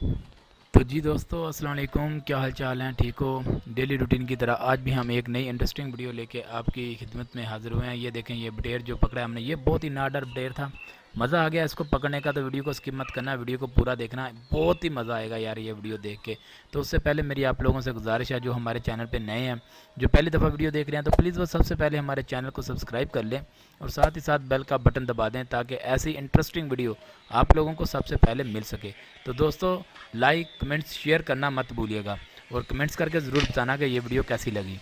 तो जी दोस्तों, अस्सलाम वालेकुम। क्या हाल चाल हैं? ठीक हो? डेली रूटीन की तरह आज भी हम एक नई इंटरेस्टिंग वीडियो लेके आपकी खिदमत में हाज़िर हुए हैं। ये देखें, ये बटेर जो पकड़ा है हमने, ये बहुत ही नाडर बटेर था। मज़ा आ गया इसको पकड़ने का। तो वीडियो को स्किप मत करना, वीडियो को पूरा देखना, बहुत ही मज़ा आएगा यार ये वीडियो देख के। तो उससे पहले मेरी आप लोगों से गुजारिश है, जो हमारे चैनल पर नए हैं, जो पहली दफ़ा वीडियो देख रहे हैं, तो प्लीज़ वो सबसे पहले हमारे चैनल को सब्सक्राइब कर लें और साथ ही साथ बेल का बटन दबा दें, ताकि ऐसी इंटरेस्टिंग वीडियो आप लोगों को सबसे पहले मिल सके। तो दोस्तों, लाइक कमेंट्स शेयर करना मत भूलिएगा और कमेंट्स करके ज़रूर बताना कि ये वीडियो कैसी लगी।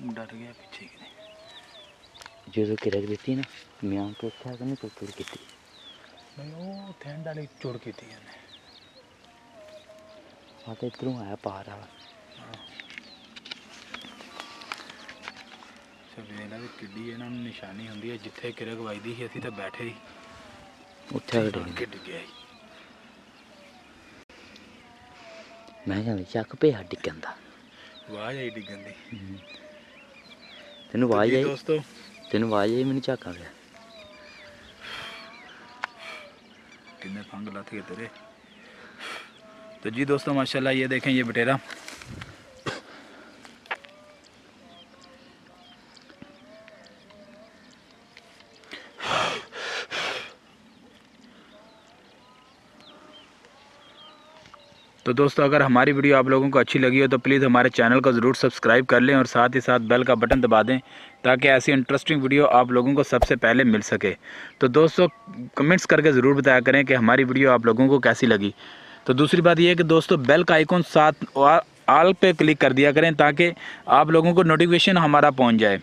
डर गया पीछे की जो किरक देती ना म्यां तो क्या करने तो तुर की नहीं, वो थैंड वाली चोड़ की थी ने हाँ तो इधरों आया पार आ सवेला भी किड्डी इन्हों निशानी होंगी है, जिथे किरक वजदी ही असी तो बैठे ही उत्थे के डिग्या। मैं कहना चक पे डिगन दा आवाज आई डिगन दी। तेन आवाज आई दोस्तों, तेन आवाज आई मैंने झक आ गया कितने फंग लथ गए तेरे। तो जी दोस्तों, माशाल्लाह ये देखें, ये बटेरा तो दोस्तों, अगर हमारी वीडियो आप लोगों को अच्छी लगी हो तो प्लीज़ हमारे चैनल को ज़रूर सब्सक्राइब कर लें और साथ ही साथ बेल का बटन दबा दें, ताकि ऐसी इंटरेस्टिंग वीडियो आप लोगों को सबसे पहले मिल सके। तो दोस्तों, कमेंट्स करके ज़रूर बताया करें कि हमारी वीडियो आप लोगों को कैसी लगी। तो दूसरी बात यह है कि दोस्तों, बेल का आइकॉन साथ ऑल पे क्लिक कर दिया करें, ताकि आप लोगों को नोटिफिकेशन हमारा पहुँच जाए।